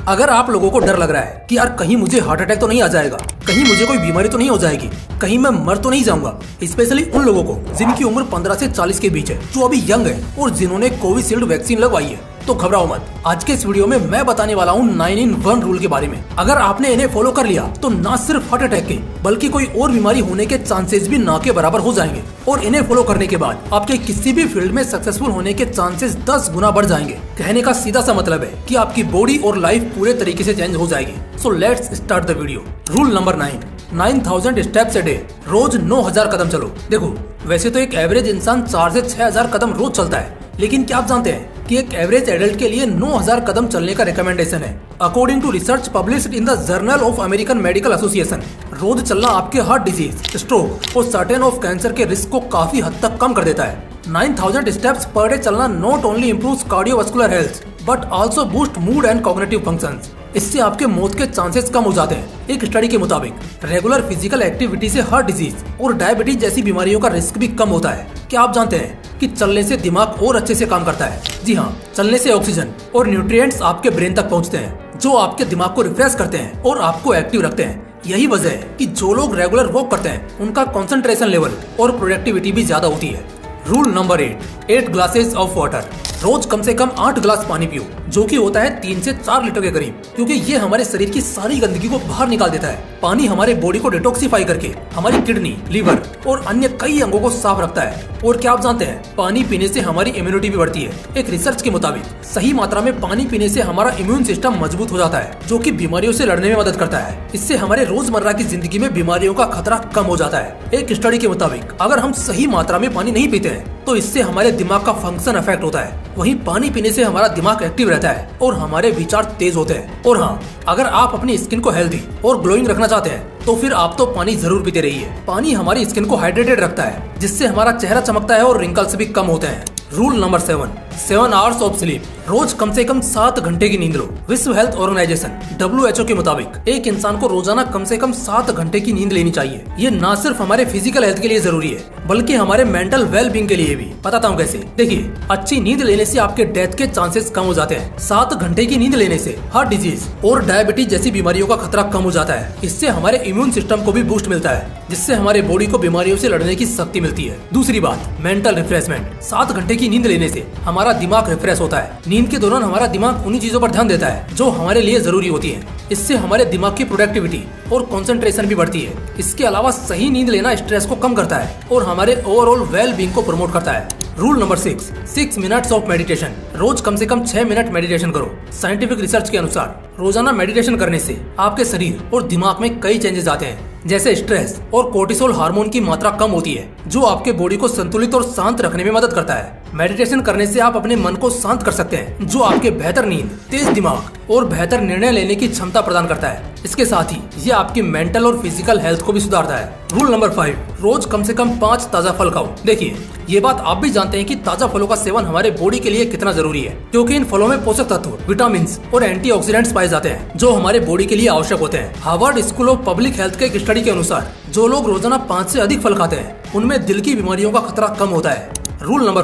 अगर आप लोगों को डर लग रहा है कि यार कहीं मुझे हार्ट अटैक तो नहीं आ जाएगा, कहीं मुझे कोई बीमारी तो नहीं हो जाएगी, कहीं मैं मर तो नहीं जाऊंगा, स्पेशली उन लोगों को जिनकी उम्र 15 से 40 के बीच है, जो अभी यंग है और जिन्होंने कोविशील्ड वैक्सीन लगवाई है, तो घबराओ मत। आज के इस वीडियो में मैं बताने वाला हूँ 9-in-1 रूल के बारे में। अगर आपने इन्हें फॉलो कर लिया तो ना सिर्फ हार्ट अटैक के बल्कि कोई और बीमारी होने के चांसेस भी ना के बराबर हो जाएंगे, और इन्हें फॉलो करने के बाद आपके किसी भी फील्ड में सक्सेसफुल होने के चांसेस 10 गुना बढ़ जाएंगे। कहने का सीधा सा मतलब है कि आपकी बॉडी और लाइफ पूरे तरीके से चेंज हो जाएगी। So let's start the video. Rule number 9,000 steps a day. रोज 9,000 कदम चलो। देखो, वैसे तो एक एवरेज इंसान 4 से 6,000 कदम रोज चलता है, लेकिन क्या आप जानते हैं कि एक एवरेज एडल्ट के लिए 9,000 कदम चलने का रिकमेंडेशन है, according to research published in the journal of American medical association. रोज चलना आपके हार्ट डिजीज, स्ट्रोक और सर्टेन ऑफ कैंसर के रिस्क को काफी हद तक कम कर देता है। 9,000 स्टेप्स पर डे चलना not only improves cardiovascular health but also boost mood and cognitive functions. इससे आपके मौत के चांसेस कम हो जाते हैं। एक स्टडी के मुताबिक रेगुलर फिजिकल एक्टिविटी से हार्ट डिजीज और डायबिटीज जैसी बीमारियों का रिस्क भी कम होता है। क्या आप जानते हैं कि चलने से दिमाग और अच्छे से काम करता है? जी हाँ, चलने से ऑक्सीजन और न्यूट्रिएंट्स आपके ब्रेन तक पहुँचते हैं, जो आपके दिमाग को रिफ्रेश करते हैं और आपको एक्टिव रखते हैं। यही वजह है कि जो लोग रेगुलर वॉक करते हैं उनका कंसंट्रेशन लेवल और प्रोडक्टिविटी भी ज्यादा होती है। Rule number 8 glasses of water. रोज कम से कम 8 ग्लास पानी पियो, जो कि होता है 3 से 4 लीटर के करीब, क्योंकि ये हमारे शरीर की सारी गंदगी को बाहर निकाल देता है। पानी हमारे बॉडी को डिटॉक्सिफाई करके हमारी किडनी, लीवर और अन्य कई अंगों को साफ रखता है। और क्या आप जानते हैं, पानी पीने से हमारी इम्यूनिटी भी बढ़ती है। एक रिसर्च के मुताबिक सही मात्रा में पानी पीने से हमारा इम्यून सिस्टम मजबूत हो जाता है, जो कि बीमारियों से लड़ने में मदद करता है। इससे हमारे रोजमर्रा की जिंदगी में बीमारियों का खतरा कम हो जाता है। एक स्टडी के मुताबिक अगर हम सही मात्रा में पानी नहीं पीते हैं तो इससे हमारे दिमाग का फंक्शन अफेक्ट होता है। वहीं पानी पीने से हमारा दिमाग एक्टिव रहता है और हमारे विचार तेज होते हैं। और हाँ, अगर आप अपनी स्किन को हेल्दी और ग्लोइंग रखना चाहते हैं तो फिर आप तो पानी जरूर पीते रहिए। पानी हमारी स्किन को हाइड्रेटेड रखता है, जिससे हमारा चेहरा चमकता है और रिंकल्स भी कम होते हैं। Rule number 7 hours of sleep. रोज कम से कम 7 घंटे की नींद लो। विश्व हेल्थ ऑर्गेनाइजेशन WHO के मुताबिक एक इंसान को रोजाना कम से कम 7 घंटे की नींद लेनी चाहिए। ये ना सिर्फ हमारे फिजिकल हेल्थ के लिए जरूरी है बल्कि हमारे मेंटल वेल बीइंग के लिए भी। बताता हूँ कैसे। देखिए, अच्छी नींद लेने से आपके डेथ के चांसेस कम हो जाते हैं। 7 घंटे की नींद लेने से हार्ट डिजीज और डायबिटीज जैसी बीमारियों का खतरा कम हो जाता है। इससे हमारे इम्यून सिस्टम को भी बूस्ट मिलता है, जिससे हमारे बॉडी को बीमारियों से लड़ने की शक्ति मिलती है। दूसरी बात, मेंटल रिफ्रेशमेंट। 7 घंटे की नींद लेने से हमारा दिमाग रिफ्रेश होता है। नींद के दौरान हमारा दिमाग उन्हीं चीजों पर ध्यान देता है जो हमारे लिए जरूरी होती हैं। इससे हमारे दिमाग की प्रोडक्टिविटी और कंसंट्रेशन भी बढ़ती है। इसके अलावा सही नींद लेना स्ट्रेस को कम करता है और हमारे ओवरऑल वेल बीइंग को प्रमोट करता है। Rule number 6 minutes of meditation. रोज कम से कम 6 मिनट मेडिटेशन करो। साइंटिफिक रिसर्च के अनुसार रोजाना मेडिटेशन करने से आपके शरीर और दिमाग में कई चेंजेस आते हैं, जैसे स्ट्रेस और कोर्टिसोल हार्मोन की मात्रा कम होती है, जो आपके बॉडी को संतुलित और शांत रखने में मदद करता है। मेडिटेशन करने से आप अपने मन को शांत कर सकते हैं, जो आपके बेहतर नींद, तेज दिमाग और बेहतर निर्णय लेने की क्षमता प्रदान करता है। इसके साथ ही ये आपकी मेंटल और फिजिकल हेल्थ को भी सुधारता है। रूल नंबर 5 रोज कम से कम 5 ताजा फल खाओ। देखिए, ये बात आप भी जानते हैं कि ताजा फलों का सेवन हमारे बॉडी के लिए कितना जरूरी है, क्योंकि इन फलों में पोषक तत्व, विटामिन और एंटीऑक्सीडेंट्स पाए जाते हैं, जो हमारे बॉडी के लिए आवश्यक होते हैं। Harvard school of public health के एक स्टडी के अनुसार जो लोग रोजाना 5 से अधिक फल खाते हैं उनमें दिल की बीमारियों का खतरा कम होता है। Rule number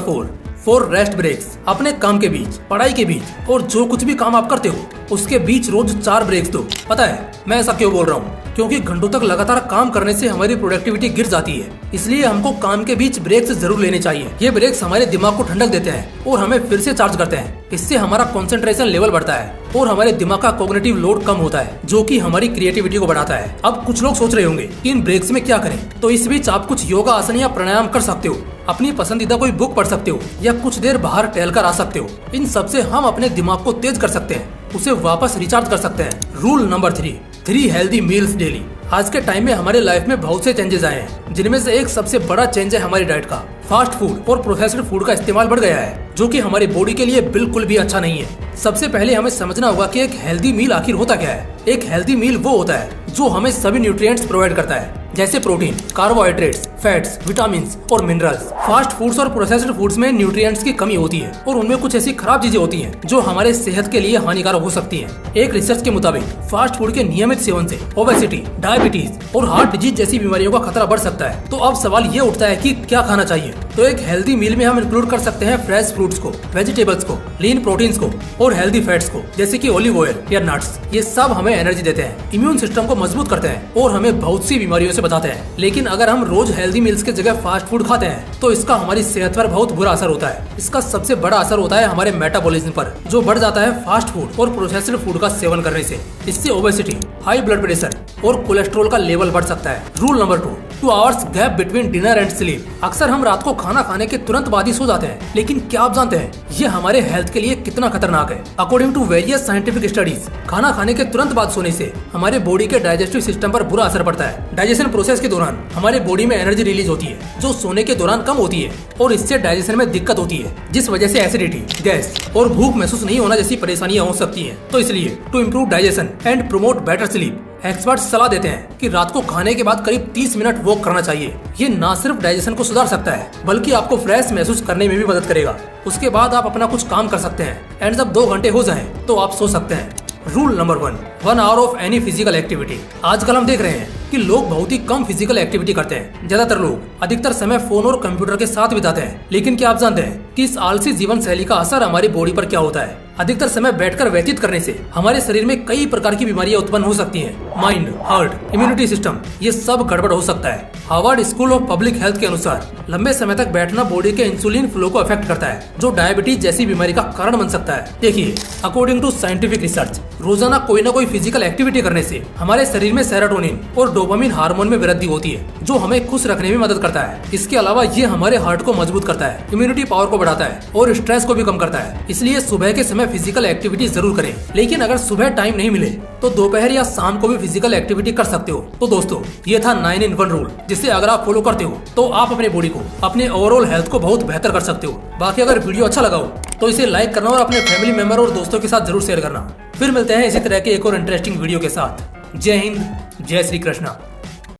4 rest breaks. अपने काम के बीच, पढ़ाई के बीच और जो कुछ भी काम आप करते हो उसके बीच रोज 4 ब्रेक्स दो। पता है मैं ऐसा क्यों बोल रहा हूँ? क्योंकि घंटों तक लगातार काम करने से हमारी प्रोडक्टिविटी गिर जाती है। इसलिए हमको काम के बीच ब्रेक्स जरूर लेने चाहिए। ये ब्रेक्स हमारे दिमाग को ठंडक देते हैं और हमें फिर से चार्ज करते हैं। इससे हमारा कंसंट्रेशन लेवल बढ़ता है और हमारे दिमाग का कॉग्निटिव लोड कम होता है, जो कि हमारी क्रिएटिविटी को बढ़ाता है। अब कुछ लोग सोच रहे होंगे कि इन ब्रेक्स में क्या करें, तो इस बीच आप कुछ योगा आसन या प्राणायाम कर सकते हो, अपनी पसंदीदा कोई बुक पढ़ सकते हो या कुछ देर बाहर टहलकर आ सकते हो। इन सबसे हम अपने दिमाग को तेज कर सकते हैं, उसे वापस रिचार्ज कर सकते हैं। Rule number 3 healthy meals daily. आज के टाइम में हमारे लाइफ में बहुत से चेंजेस आए हैं, जिनमें से एक सबसे बड़ा चेंज है हमारी डाइट का। फास्ट फूड और प्रोसेस्ड फूड का इस्तेमाल बढ़ गया है, जो कि हमारी बॉडी के लिए बिल्कुल भी अच्छा नहीं है। सबसे पहले हमें समझना होगा कि एक हेल्दी मील आखिर होता क्या है। एक हेल्दी मील वो होता है जो हमें सभी न्यूट्रिएंट्स प्रोवाइड करता है जैसे प्रोटीन, कार्बोहाइड्रेट्स, फैट्स, विटामिन और मिनरल्स। फास्ट फूड्स और प्रोसेस्ड फूड्स में न्यूट्रिएंट्स की कमी होती है और उनमें कुछ ऐसी खराब चीजें होती हैं जो हमारे सेहत के लिए हानिकारक हो सकती हैं। एक रिसर्च के मुताबिक फास्ट फूड के नियमित सेवन से ओबेसिटी, डायबिटीज और हार्ट डिजीज जैसी बीमारियों का खतरा बढ़ सकता है। तो अब सवाल ये उठता है कि क्या खाना चाहिए। तो एक हेल्दी मील में हम इंक्लूड कर सकते हैं फ्रेश फ्रूट्स को, वेजिटेबल्स को, लीन प्रोटीन्स को और हेल्दी फैट्स को, जैसे कि ऑलिव ऑयल या नट्स। ये सब हमें एनर्जी देते हैं, इम्यून सिस्टम को मजबूत करते हैं और हमें बहुत सी बीमारियों से बचाते हैं। लेकिन अगर हम रोज हेल्दी मील्स की जगह फास्ट फूड खाते हैं तो इसका हमारी सेहत पर बहुत बुरा असर होता है। इसका सबसे बड़ा असर होता है हमारे मेटाबॉलिज्म पर, जो बढ़ जाता है फास्ट फूड और प्रोसेस्ड फूड का सेवन करने से। इससे ओबेसिटी, हाई ब्लड प्रेशर और कोलेस्ट्रॉल का लेवल बढ़ सकता है। Rule number 2 hours gap between dinner and sleep. अक्सर हम रात को खाना खाने के तुरंत बाद ही सो जाते हैं, लेकिन क्या आप जानते हैं ये हमारे हेल्थ के लिए कितना खतरनाक है। According to various scientific studies, खाना खाने के तुरंत बाद सोने से हमारे बॉडी के डाइजेस्टिव सिस्टम पर बुरा असर पड़ता है। डाइजेशन प्रोसेस के दौरान हमारे बॉडी में एनर्जी रिलीज होती है जो सोने के दौरान कम होती है और इससे डाइजेशन में दिक्कत होती है, जिस वजह से एसिडिटी, गैस और भूख महसूस नहीं होना जैसी परेशानियां हो सकती हैं। तो इसलिए to improve digestion and promote better sleep, experts सलाह देते हैं कि रात को खाने के बाद करीब 30 मिनट वॉक करना चाहिए। ये ना सिर्फ डाइजेशन को सुधार सकता है बल्कि आपको फ्रेश महसूस करने में भी मदद करेगा। उसके बाद आप अपना कुछ काम कर सकते हैं एंड जब 2 घंटे हो जाएं तो आप सो सकते हैं। Rule number 1 hour of any physical activity. आजकल हम देख रहे हैं कि लोग बहुत ही कम फिजिकल एक्टिविटी करते हैं। ज्यादातर लोग अधिकतर समय फोन और कंप्यूटर के साथ बिताते हैं। लेकिन क्या आप जानते हैं कि इस आलसी जीवन शैली का असर हमारी बॉडी पर क्या होता है? अधिकतर समय बैठकर व्यतीत करने से हमारे शरीर में कई प्रकार की बीमारियां उत्पन्न हो सकती हैं। माइंड, हार्ट, इम्यूनिटी सिस्टम, ये सब गड़बड़ हो सकता है। Harvard school of public health के अनुसार लंबे समय तक बैठना बॉडी के इंसुलिन फ्लो को अफेक्ट करता है, जो डायबिटीज जैसी बीमारी का कारण बन सकता है। देखिए, अकॉर्डिंग टू साइंटिफिक रिसर्च, रोजाना कोई ना कोई फिजिकल एक्टिविटी करने से हमारे शरीर में सेरोटोनिन और डोपामिन हार्मोन में वृद्धि होती है, जो हमें खुश रखने में मदद करता है। इसके अलावा ये हमारे हार्ट को मजबूत करता है, इम्यूनिटी पावर को बढ़ाता है और स्ट्रेस को भी कम करता है। इसलिए सुबह के समय फिजिकल एक्टिविटी जरूर करें। लेकिन अगर सुबह टाइम नहीं मिले तो दोपहर या शाम को भी फिजिकल एक्टिविटी कर सकते हो। तो दोस्तों, ये था 9 in 1 रूल, जिसे अगर आप फॉलो करते हो तो आप अपने बॉडी को, अपने ओवरऑल हेल्थ को बहुत बेहतर कर सकते हो। बाकी अगर वीडियो अच्छा लगा हो तो इसे लाइक करना और अपने फैमिली मेंबर और दोस्तों के साथ जरूर शेयर करना। फिर मिलते हैं इसी तरह के एक और इंटरेस्टिंग वीडियो के साथ। जय हिंद, जय श्री कृष्णा।